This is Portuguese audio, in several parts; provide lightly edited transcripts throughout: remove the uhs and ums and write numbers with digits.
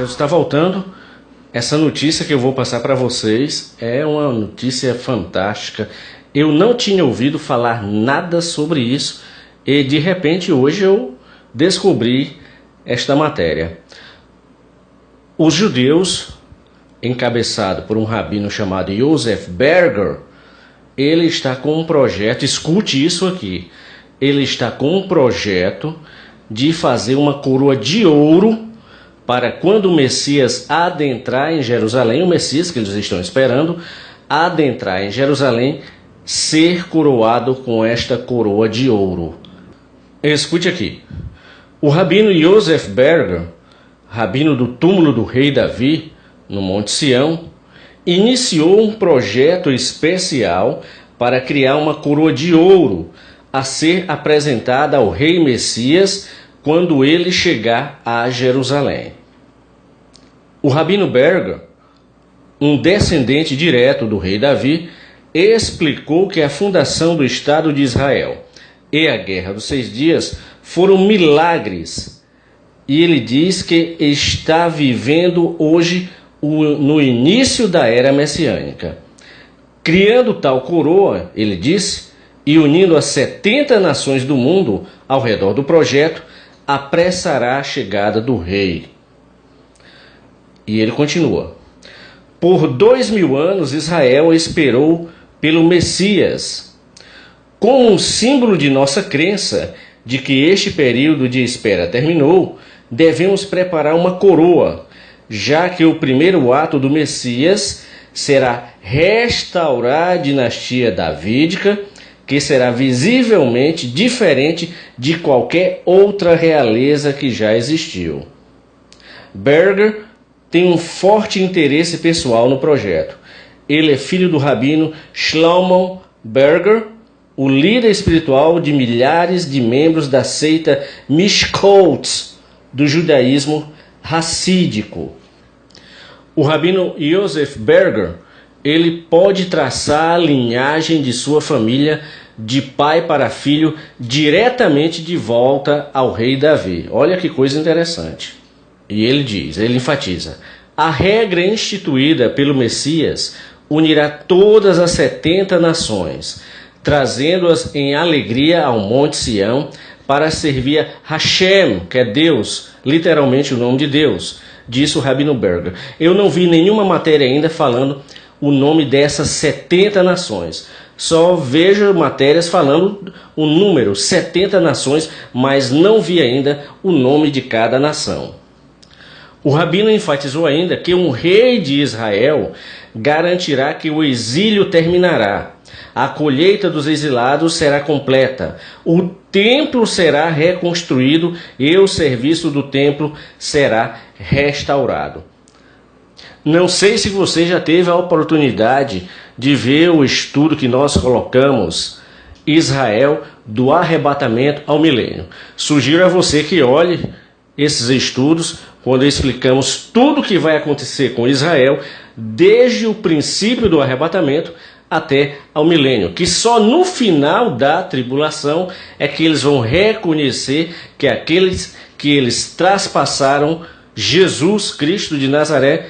Jesus está voltando. Essa notícia que eu vou passar para vocês é uma notícia fantástica. Eu não tinha ouvido falar nada sobre isso e de repente hoje eu descobri esta matéria. Os judeus, encabeçado por um rabino chamado Joseph Berger, ele está com um projeto, escute isso aqui, ele está com um projeto de fazer uma coroa de ouro para quando o Messias adentrar em Jerusalém, o Messias que eles estão esperando, adentrar em Jerusalém, ser coroado com esta coroa de ouro. Escute aqui. O rabino Joseph Berger, rabino do túmulo do rei Davi, no Monte Sião, iniciou um projeto especial para criar uma coroa de ouro a ser apresentada ao rei Messias quando ele chegar a Jerusalém. O rabino Berger, um descendente direto do rei Davi, explicou que a fundação do Estado de Israel e a Guerra dos 6 Dias foram milagres. E ele diz que está vivendo hoje no início da era messiânica. Criando tal coroa, ele disse, e unindo as 70 nações do mundo ao redor do projeto, apressará a chegada do rei. E ele continua. Por 2000 anos Israel esperou pelo Messias. Como um símbolo de nossa crença de que este período de espera terminou, devemos preparar uma coroa, já que o primeiro ato do Messias será restaurar a dinastia davídica, que será visivelmente diferente de qualquer outra realeza que já existiu. Berger tem um forte interesse pessoal no projeto. Ele é filho do rabino Shlomo Berger, o líder espiritual de milhares de membros da seita Mishkot, do judaísmo racídico. O rabino Joseph Berger, ele pode traçar a linhagem de sua família de pai para filho diretamente de volta ao rei Davi. Olha que coisa interessante. E ele enfatiza, a regra instituída pelo Messias unirá todas as 70 nações, trazendo-as em alegria ao Monte Sião para servir a Hashem, que é Deus, literalmente o nome de Deus, disse o rabino Berger. Eu não vi nenhuma matéria ainda falando o nome dessas 70 nações. Só vejo matérias falando o número, 70 nações, mas não vi ainda o nome de cada nação. O rabino enfatizou ainda que um rei de Israel garantirá que o exílio terminará. A colheita dos exilados será completa. O templo será reconstruído e o serviço do templo será restaurado. Não sei se você já teve a oportunidade de ver o estudo que nós colocamos, Israel do arrebatamento ao milênio. Sugiro a você que olhe esses estudos quando explicamos tudo o que vai acontecer com Israel desde o princípio do arrebatamento até ao milênio, que só no final da tribulação é que eles vão reconhecer que aqueles que eles traspassaram, Jesus Cristo de Nazaré,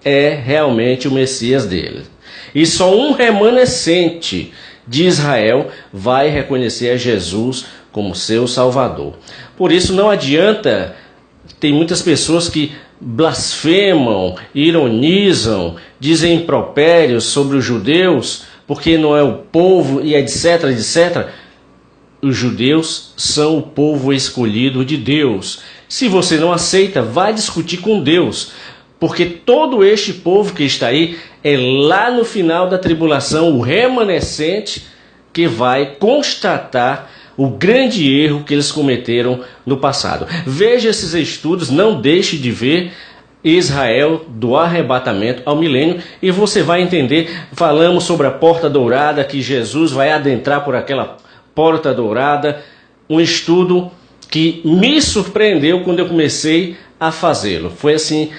é realmente o Messias deles. E só um remanescente de Israel vai reconhecer a Jesus como seu Salvador. Por isso não adianta, tem muitas pessoas que blasfemam, ironizam, dizem impropérios sobre os judeus, porque não é o povo e etc, etc. Os judeus são o povo escolhido de Deus. Se você não aceita, vai discutir com Deus, porque todo este povo que está aí é lá no final da tribulação, o remanescente que vai constatar o grande erro que eles cometeram no passado. Veja esses estudos, não deixe de ver Israel do arrebatamento ao milênio e você vai entender. Falamos sobre a porta dourada, que Jesus vai adentrar por aquela porta dourada, um estudo que me surpreendeu quando eu comecei a fazê-lo. Foi assim,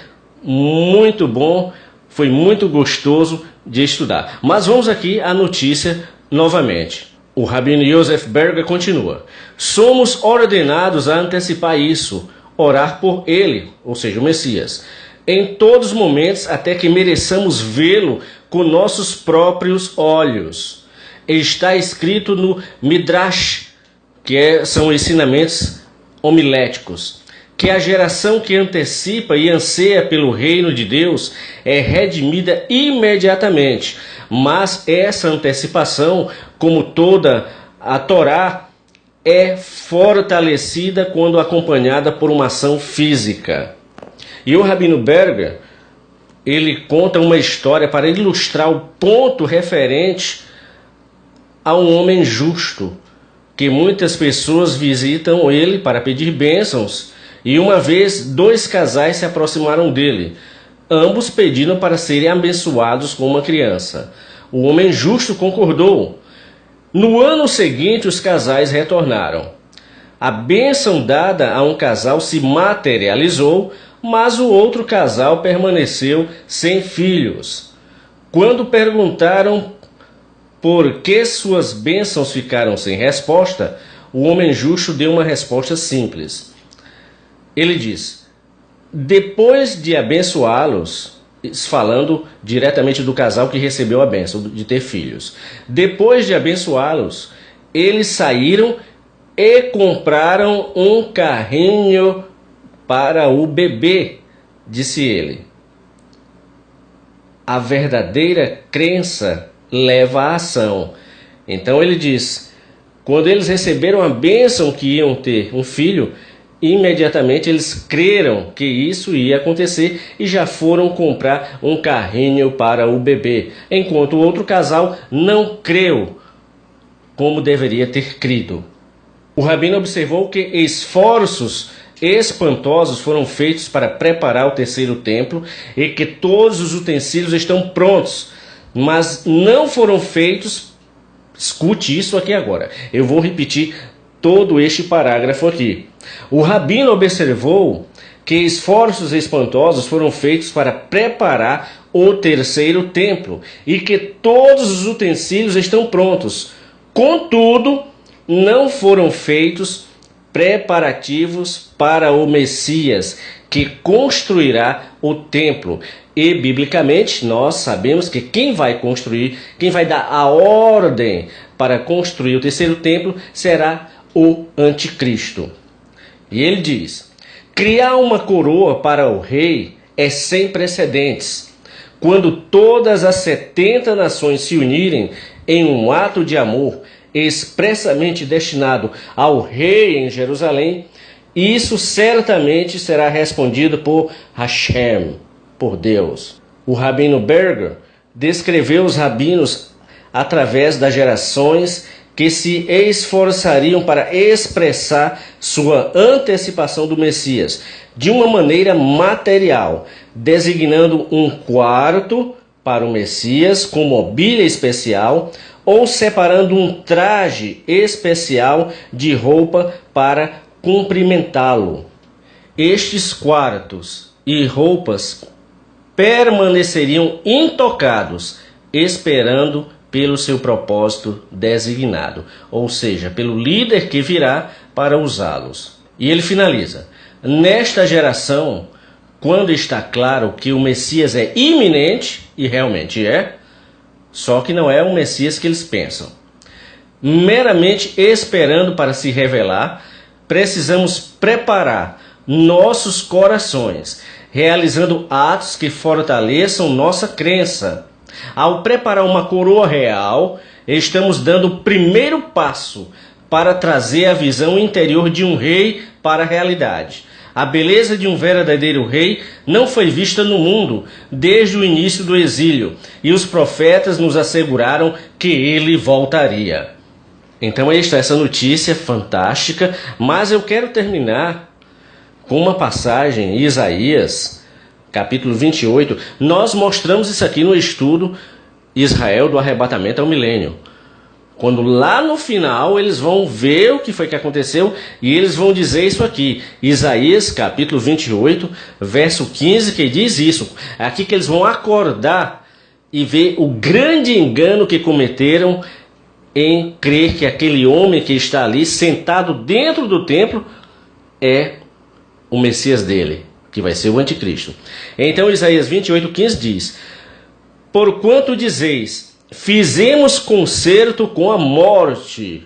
muito bom, foi muito gostoso de estudar. Mas vamos aqui à notícia novamente. O Rabino Yosef Berger continua: somos ordenados a antecipar isso, orar por ele, ou seja, o Messias, em todos os momentos até que mereçamos vê-lo com nossos próprios olhos. Está escrito no Midrash, são ensinamentos homiléticos, que a geração que antecipa e anseia pelo reino de Deus é redimida imediatamente. Mas essa antecipação, como toda a Torá, é fortalecida quando acompanhada por uma ação física. E o Rabino Berger, ele conta uma história para ilustrar o ponto referente a um homem justo, que muitas pessoas visitam ele para pedir bênçãos, e uma vez 2 casais se aproximaram dele, ambos pedindo para serem abençoados com uma criança. O homem justo concordou. No ano seguinte, os casais retornaram. A bênção dada a um casal se materializou, mas o outro casal permaneceu sem filhos. Quando perguntaram por que suas bênçãos ficaram sem resposta, o homem justo deu uma resposta simples. Ele diz: depois de abençoá-los, falando diretamente do casal que recebeu a bênção de ter filhos, depois de abençoá-los, eles saíram e compraram um carrinho para o bebê, disse ele. A verdadeira crença leva à ação. Então ele diz: quando eles receberam a bênção que iam ter um filho, imediatamente eles creram que isso ia acontecer e já foram comprar um carrinho para o bebê, enquanto o outro casal não creu como deveria ter crido. O rabino observou que esforços espantosos foram feitos para preparar o terceiro templo e que todos os utensílios estão prontos, mas não foram feitos. Escute isso aqui agora. Eu vou repetir todo este parágrafo aqui. O rabino observou que esforços espantosos foram feitos para preparar o terceiro templo e que todos os utensílios estão prontos. Contudo, não foram feitos preparativos para o Messias, que construirá o templo. E, biblicamente, nós sabemos que quem vai construir, quem vai dar a ordem para construir o terceiro templo, será o anticristo. E ele diz: criar uma coroa para o rei é sem precedentes. Quando todas as 70 nações se unirem em um ato de amor expressamente destinado ao rei em Jerusalém, isso certamente será respondido por Hashem, por Deus. O Rabino Berger descreveu os rabinos através das gerações que se esforçariam para expressar sua antecipação do Messias de uma maneira material, designando um quarto para o Messias com mobília especial ou separando um traje especial de roupa para cumprimentá-lo. Estes quartos e roupas permaneceriam intocados, esperando pelo seu propósito designado, ou seja, pelo líder que virá para usá-los. E ele finaliza: nesta geração, quando está claro que o Messias é iminente, e realmente é, só que não é o Messias que eles pensam, meramente esperando para se revelar, precisamos preparar nossos corações, realizando atos que fortaleçam nossa crença. Ao preparar uma coroa real, estamos dando o primeiro passo para trazer a visão interior de um rei para a realidade. A beleza de um verdadeiro rei não foi vista no mundo desde o início do exílio, e os profetas nos asseguraram que ele voltaria. Então essa notícia fantástica, mas eu quero terminar com uma passagem em Isaías, capítulo 28, nós mostramos isso aqui no estudo Israel do arrebatamento ao milênio. Quando lá no final eles vão ver o que foi que aconteceu e eles vão dizer isso aqui. Isaías capítulo 28, verso 15, que diz isso. É aqui que eles vão acordar e ver o grande engano que cometeram em crer que aquele homem que está ali sentado dentro do templo é o Messias dele, que vai ser o anticristo. Então Isaías 28, 15 diz: porquanto dizeis, fizemos concerto com a morte,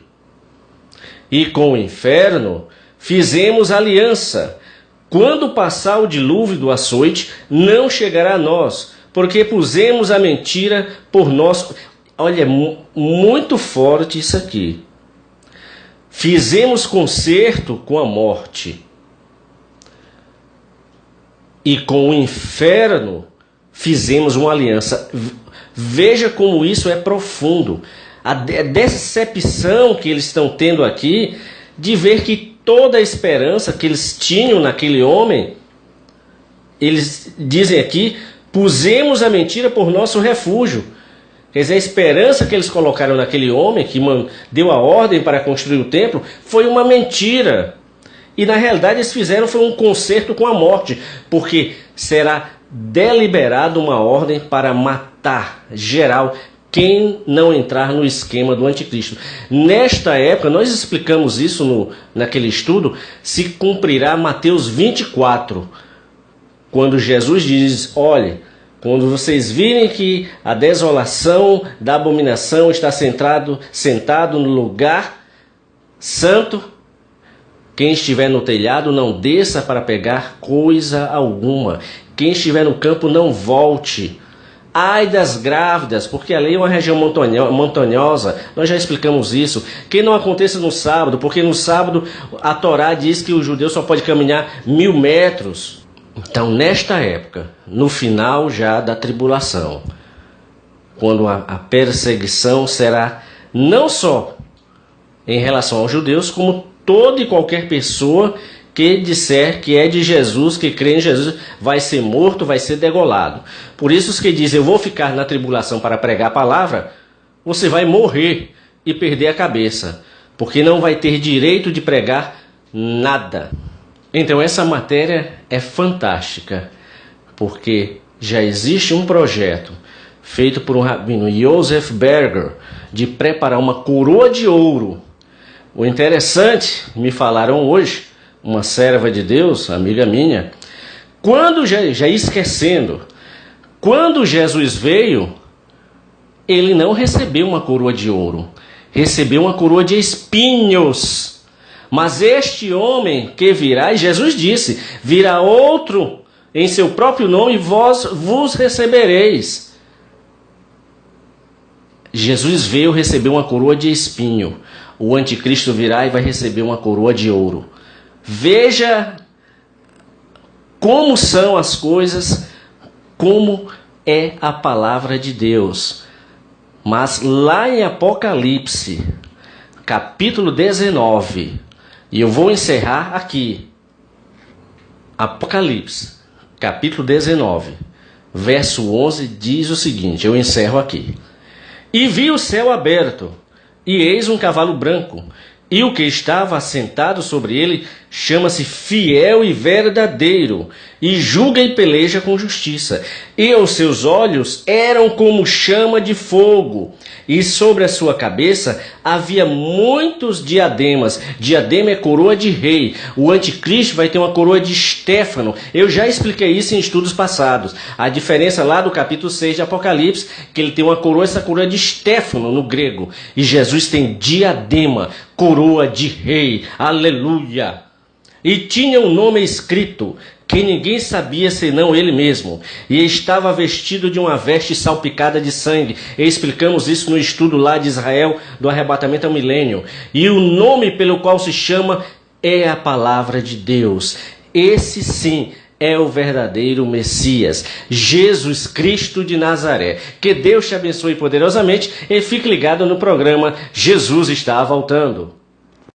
e com o inferno fizemos aliança. Quando passar o dilúvio do açoite, não chegará a nós, porque pusemos a mentira por nosso... Olha, muito forte isso aqui. Fizemos concerto com a morte, e com o inferno fizemos uma aliança. Veja como isso é profundo. A decepção que eles estão tendo aqui de ver que toda a esperança que eles tinham naquele homem, eles dizem aqui, pusemos a mentira por nosso refúgio. Quer dizer, a esperança que eles colocaram naquele homem, que deu a ordem para construir o templo, foi uma mentira. E na realidade eles fizeram foi um concerto com a morte, porque será deliberado uma ordem para matar geral quem não entrar no esquema do anticristo. Nesta época, nós explicamos isso naquele estudo, se cumprirá Mateus 24, quando Jesus diz, olhe, quando vocês virem que a desolação da abominação está sentado no lugar santo, quem estiver no telhado não desça para pegar coisa alguma. Quem estiver no campo não volte. Ai das grávidas, porque ali é uma região montanhosa, nós já explicamos isso. Que não aconteça no sábado, porque no sábado a Torá diz que o judeu só pode caminhar 1000 metros. Então, nesta época, no final já da tribulação, quando a perseguição será não só em relação aos judeus, como toda e qualquer pessoa que disser que é de Jesus, que crê em Jesus, vai ser morto, vai ser degolado. Por isso os que dizem, eu vou ficar na tribulação para pregar a palavra, você vai morrer e perder a cabeça, porque não vai ter direito de pregar nada. Então essa matéria é fantástica, porque já existe um projeto feito por um rabino, Joseph Berger, de preparar uma coroa de ouro. O interessante, me falaram hoje, uma serva de Deus, amiga minha, quando já esquecendo, quando Jesus veio, ele não recebeu uma coroa de ouro, recebeu uma coroa de espinhos. Mas este homem que virá, e Jesus disse, virá outro em seu próprio nome e vós vos recebereis. Jesus veio receber uma coroa de espinho. O anticristo virá e vai receber uma coroa de ouro. Veja como são as coisas, como é a palavra de Deus. Mas lá em Apocalipse, capítulo 19, e eu vou encerrar aqui. Apocalipse, capítulo 19, verso 11, diz o seguinte, eu encerro aqui. E vi o céu aberto, e eis um cavalo branco, e o que estava assentado sobre ele chama-se Fiel e Verdadeiro, e julga e peleja com justiça. E os seus olhos eram como chama de fogo, e sobre a sua cabeça havia muitos diademas. Diadema é coroa de rei. O anticristo vai ter uma coroa de Estéfano. Eu já expliquei isso em estudos passados. A diferença lá do capítulo 6 de Apocalipse, que ele tem uma coroa, essa coroa de Estéfano no grego. E Jesus tem diadema, coroa de rei. Aleluia! E tinha um nome escrito, que ninguém sabia senão ele mesmo, e estava vestido de uma veste salpicada de sangue. E explicamos isso no estudo lá de Israel, do arrebatamento ao milênio. E o nome pelo qual se chama é a palavra de Deus. Esse sim é o verdadeiro Messias, Jesus Cristo de Nazaré. Que Deus te abençoe poderosamente e fique ligado no programa Jesus está voltando.